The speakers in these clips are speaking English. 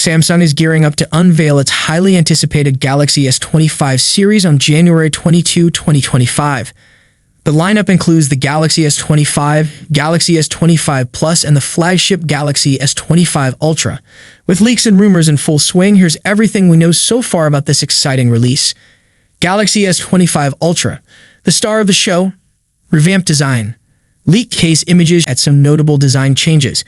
Samsung is gearing up to unveil its highly anticipated Galaxy S25 series on January 22, 2025. The lineup includes the Galaxy S25, Galaxy S25 Plus, and the flagship Galaxy S25 Ultra. With leaks and rumors in full swing, here's everything we know so far about this exciting release. Galaxy S25 Ultra. The star of the show? Revamped design. Leaked case images at some notable design changes.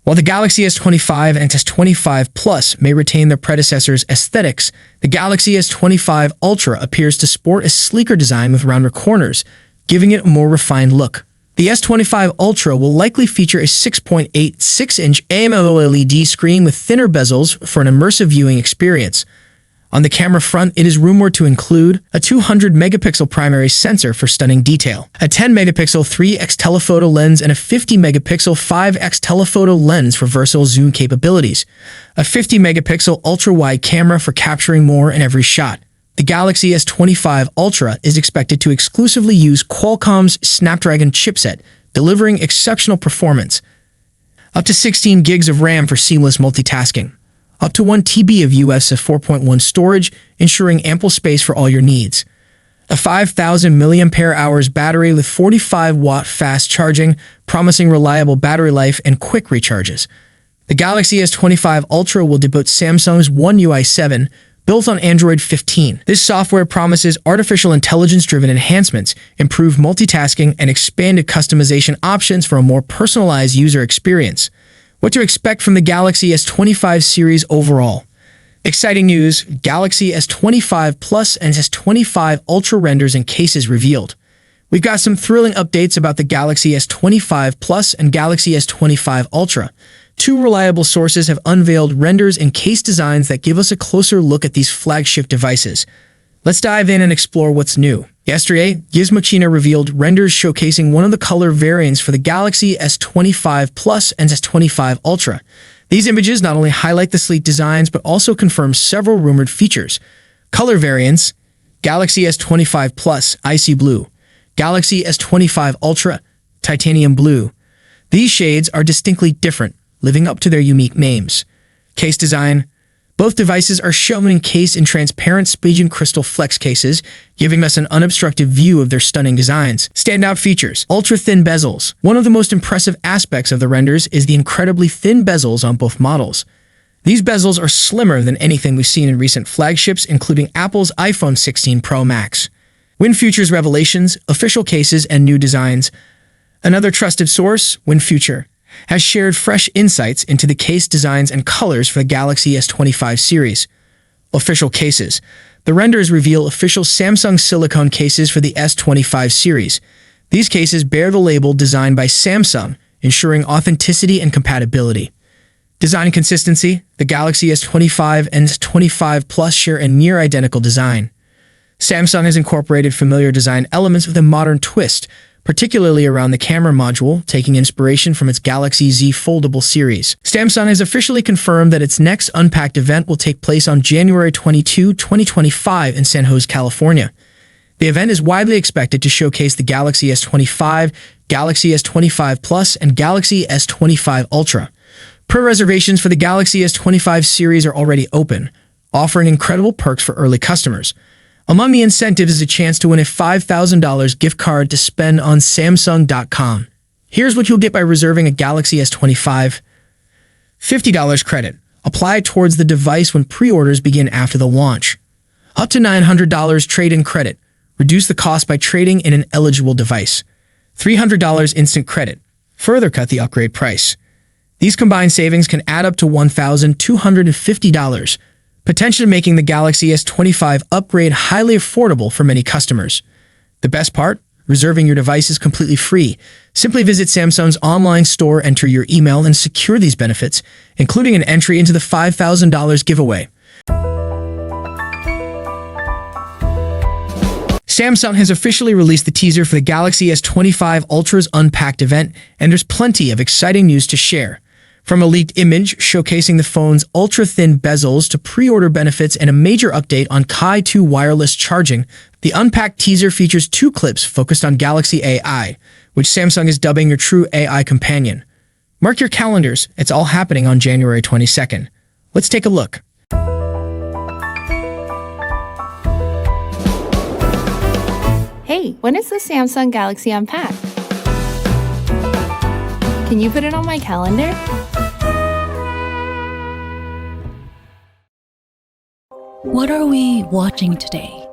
While the Galaxy S25 and S25 Plus may retain their predecessors' aesthetics, the Galaxy S25 Ultra appears to sport a sleeker design with rounder corners, giving it a more refined look. The S25 Ultra will likely feature a 6.86-inch AMOLED screen with thinner bezels for an immersive viewing experience. On the camera front, it is rumored to include a 200-megapixel primary sensor for stunning detail, a 10-megapixel 3x telephoto lens, and a 50-megapixel 5x telephoto lens for versatile zoom capabilities, a 50-megapixel ultra-wide camera for capturing more in every shot. The Galaxy S25 Ultra is expected to exclusively use Qualcomm's Snapdragon chipset, delivering exceptional performance. Up to 16 gigs of RAM for seamless multitasking. Up to 1 TB of UFS 4.1 storage, ensuring ample space for all your needs. A 5,000 mAh battery with 45-watt fast charging, promising reliable battery life and quick recharges. The Galaxy S25 Ultra will debut Samsung's One UI 7, built on Android 15. This software promises artificial intelligence-driven enhancements, improved multitasking, and expanded customization options for a more personalized user experience. What to expect from the Galaxy S25 series overall. Exciting news, Galaxy S25 Plus and S25 Ultra renders and cases revealed. We've got some thrilling updates about the Galaxy S25 Plus and Galaxy S25 Ultra. Two reliable sources have unveiled renders and case designs that give us a closer look at these flagship devices. Let's dive in and explore what's new. Yesterday, Gizmochina revealed renders showcasing one of the color variants for the Galaxy S25 Plus and S25 Ultra. These images not only highlight the sleek designs, but also confirm several rumored features. Color variants: Galaxy S25 Plus, Icy Blue. Galaxy S25 Ultra, Titanium Blue. These shades are distinctly different, living up to their unique names. Case design: both devices are shown encased in transparent Spigen crystal flex cases, giving us an unobstructed view of their stunning designs. Standout features: ultra-thin bezels. One of the most impressive aspects of the renders is the incredibly thin bezels on both models. These bezels are slimmer than anything we've seen in recent flagships, including Apple's iPhone 16 Pro Max. WinFuture's revelations, official cases, and new designs. Another trusted source, WinFuture, has shared fresh insights into the case designs and colors for the Galaxy S25 series. Official cases. The renders reveal official Samsung silicone cases for the S25 series. These cases bear the label designed by Samsung, ensuring authenticity and compatibility. Design consistency. The Galaxy S25 and S25 Plus share a near-identical design. Samsung has incorporated familiar design elements with a modern twist, particularly around the camera module, taking inspiration from its Galaxy Z Foldable series. Samsung has officially confirmed that its next Unpacked event will take place on January 22, 2025 in San Jose, California. The event is widely expected to showcase the Galaxy S25, Galaxy S25 Plus, and Galaxy S25 Ultra. Pre-reservations for the Galaxy S25 series are already open, offering incredible perks for early customers. Among the incentives is a chance to win a $5,000 gift card to spend on Samsung.com. Here's what you'll get by reserving a Galaxy S25. $50 credit. Apply towards the device when pre-orders begin after the launch. Up to $900 trade-in credit. Reduce the cost by trading in an eligible device. $300 instant credit. Further cut the upgrade price. These combined savings can add up to $1,250, potentially making the Galaxy S25 upgrade highly affordable for many customers. The best part? Reserving your device is completely free. Simply visit Samsung's online store, enter your email, and secure these benefits, including an entry into the $5,000 giveaway. Samsung has officially released the teaser for the Galaxy S25 Ultra's Unpacked event, and there's plenty of exciting news to share. From a leaked image showcasing the phone's ultra-thin bezels to pre-order benefits and a major update on Qi 2 wireless charging, the Unpacked teaser features two clips focused on Galaxy AI, which Samsung is dubbing your true AI companion. Mark your calendars, it's all happening on January 22nd. Let's take a look. Hey, when is the Samsung Galaxy Unpacked? Can you put it on my calendar? What are we watching today?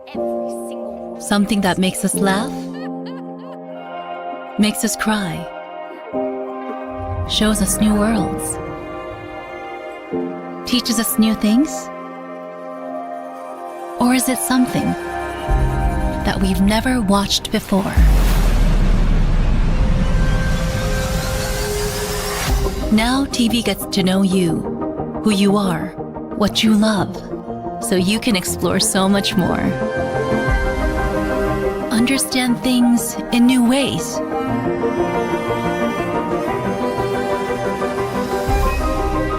Something that makes us laugh? Makes us cry? Shows us new worlds? Teaches us new things? Or is it something that we've never watched before? Now TV gets to know you, who you are, what you love, so you can explore so much more. Understand things in new ways.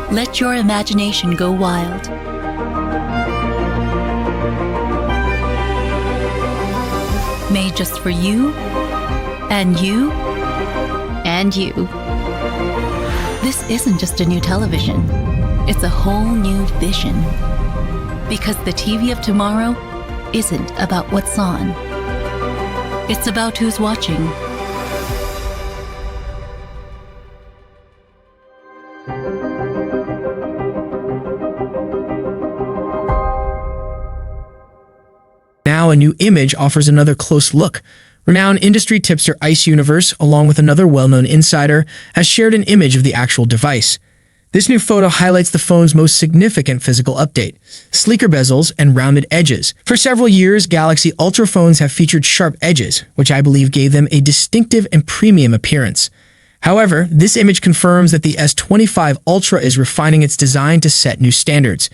Let your imagination go wild. Made just for you, and you, and you. This isn't just a new television. It's a whole new vision. Because the TV of tomorrow isn't about what's on. It's about who's watching. Now, a new image offers another close look. Renowned industry tipster Ice Universe, along with another well-known insider, has shared an image of the actual device. This new photo highlights the phone's most significant physical update: sleeker bezels and rounded edges. For several years, Galaxy Ultra phones have featured sharp edges, which I believe gave them a distinctive and premium appearance. However, this image confirms that the S25 Ultra is refining its design to set new standards.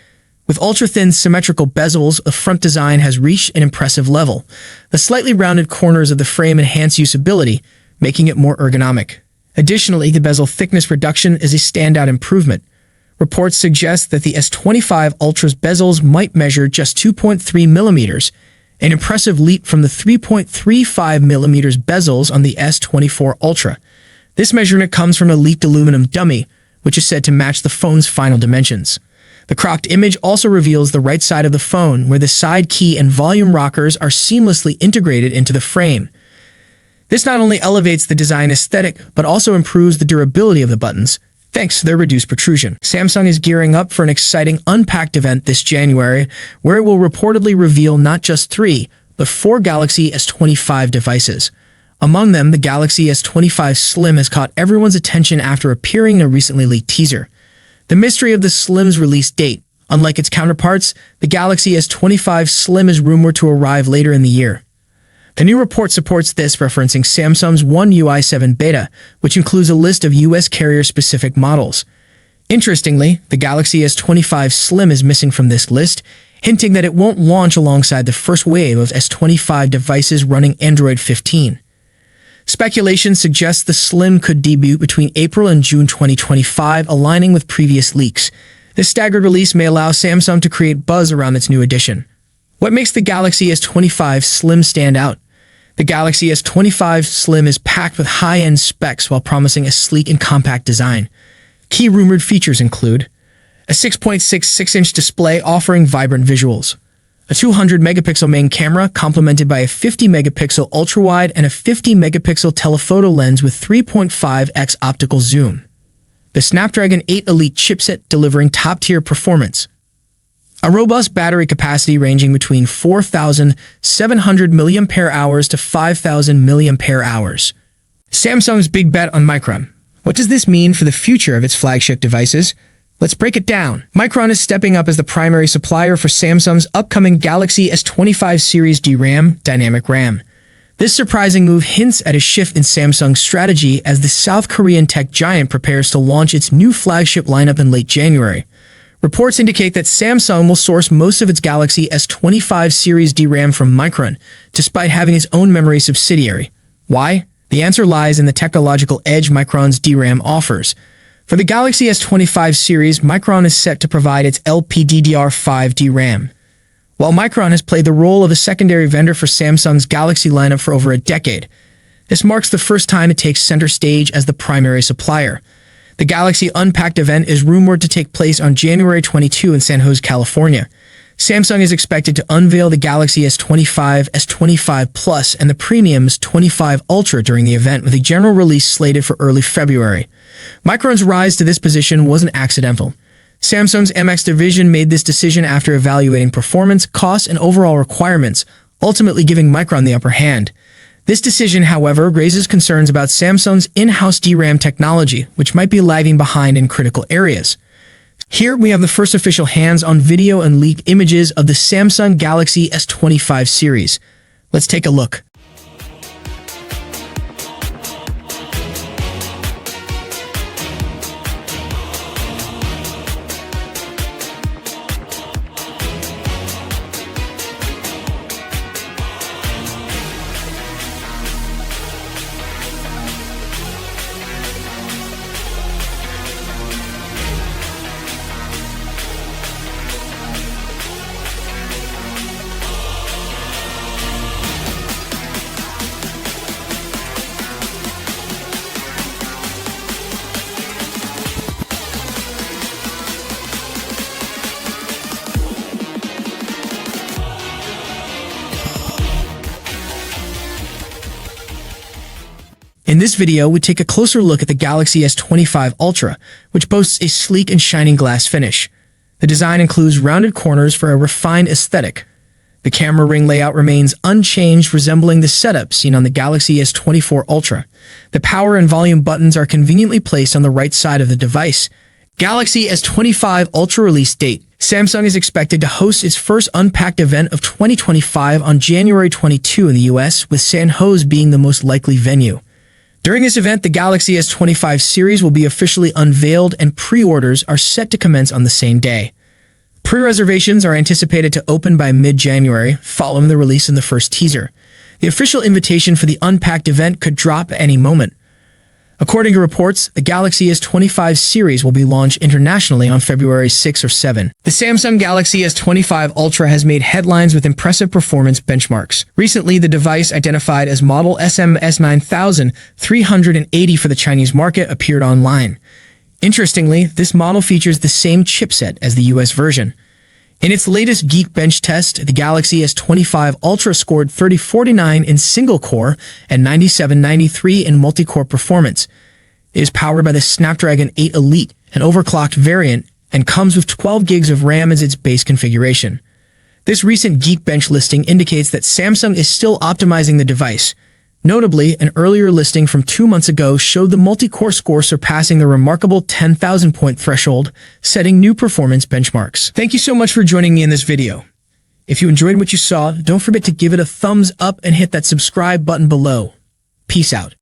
With ultra-thin symmetrical bezels, the front design has reached an impressive level. The slightly rounded corners of the frame enhance usability, making it more ergonomic. Additionally, the bezel thickness reduction is a standout improvement. Reports suggest that the S25 Ultra's bezels might measure just 2.3 millimeters, an impressive leap from the 3.35 millimeters bezels on the S24 Ultra. This measurement comes from a leaked aluminum dummy, which is said to match the phone's final dimensions. The cropped image also reveals the right side of the phone, where the side key and volume rockers are seamlessly integrated into the frame. This not only elevates the design aesthetic, but also improves the durability of the buttons, thanks to their reduced protrusion. Samsung is gearing up for an exciting Unpacked event this January, where it will reportedly reveal not just 3, but 4 Galaxy S25 devices. Among them, the Galaxy S25 Slim has caught everyone's attention after appearing in a recently leaked teaser. The mystery of the Slim's release date. Unlike its counterparts, the Galaxy S25 Slim is rumored to arrive later in the year. The new report supports this, referencing Samsung's One UI 7 beta, which includes a list of US carrier-specific models. Interestingly, the Galaxy S25 Slim is missing from this list, hinting that it won't launch alongside the first wave of S25 devices running Android 15. Speculation suggests the Slim could debut between April and June 2025, aligning with previous leaks. This staggered release may allow Samsung to create buzz around its new edition. What makes the Galaxy S25 Slim stand out? The Galaxy S25 Slim is packed with high-end specs while promising a sleek and compact design. Key rumored features include a 6.66-inch display offering vibrant visuals, a 200-megapixel main camera complemented by a 50-megapixel ultra-wide and a 50-megapixel telephoto lens with 3.5x optical zoom. The Snapdragon 8 Elite chipset delivering top-tier performance. A robust battery capacity ranging between 4,700 mAh to 5,000 mAh. Samsung's big bet on Micron. What does this mean for the future of its flagship devices? Let's break it down. Micron is stepping up as the primary supplier for Samsung's upcoming Galaxy S25 series DRAM, dynamic RAM. This surprising move hints at a shift in Samsung's strategy as the South Korean tech giant prepares to launch its new flagship lineup in late January. Reports indicate that Samsung will source most of its Galaxy S25 series DRAM from Micron, despite having its own memory subsidiary. Why? The answer lies in the technological edge Micron's DRAM offers. For the Galaxy S25 series, Micron is set to provide its LPDDR5 DRAM. While Micron has played the role of a secondary vendor for Samsung's Galaxy lineup for over a decade, this marks the first time it takes center stage as the primary supplier. The Galaxy Unpacked event is rumored to take place on January 22 in San Jose, California. Samsung is expected to unveil the Galaxy S25, S25 Plus, and the premium S25 Ultra during the event, with a general release slated for early February. Micron's rise to this position wasn't accidental. Samsung's MX division made this decision after evaluating performance, costs, and overall requirements, ultimately giving Micron the upper hand. This decision, however, raises concerns about Samsung's in-house DRAM technology, which might be lagging behind in critical areas. Here we have the first official hands-on video and leaked images of the Samsung Galaxy S25 series. Let's take a look. In this video, we take a closer look at the Galaxy S25 Ultra, which boasts a sleek and shining glass finish. The design includes rounded corners for a refined aesthetic. The camera ring layout remains unchanged, resembling the setup seen on the Galaxy S24 Ultra. The power and volume buttons are conveniently placed on the right side of the device. Galaxy S25 Ultra release date. Samsung is expected to host its first Unpacked event of 2025 on January 22 in the US, with San Jose being the most likely venue. During this event, the Galaxy S25 series will be officially unveiled, and pre-orders are set to commence on the same day. Pre-reservations are anticipated to open by mid-January, following the release in the first teaser. The official invitation for the Unpacked event could drop at any moment. According to reports, the Galaxy S25 series will be launched internationally on February 6 or 7. The Samsung Galaxy S25 Ultra has made headlines with impressive performance benchmarks. Recently, the device, identified as model SM-S9380 for the Chinese market, appeared online. Interestingly, this model features the same chipset as the US version. In its latest Geekbench test, the Galaxy S25 Ultra scored 3049 in single-core and 9793 in multi-core performance. It is powered by the Snapdragon 8 Elite, an overclocked variant, and comes with 12 gigs of RAM as its base configuration. This recent Geekbench listing indicates that Samsung is still optimizing the device. Notably, an earlier listing from 2 months ago showed the multi-core score surpassing the remarkable 10,000-point threshold, setting new performance benchmarks. Thank you so much for joining me in this video. If you enjoyed what you saw, don't forget to give it a thumbs up and hit that subscribe button below. Peace out.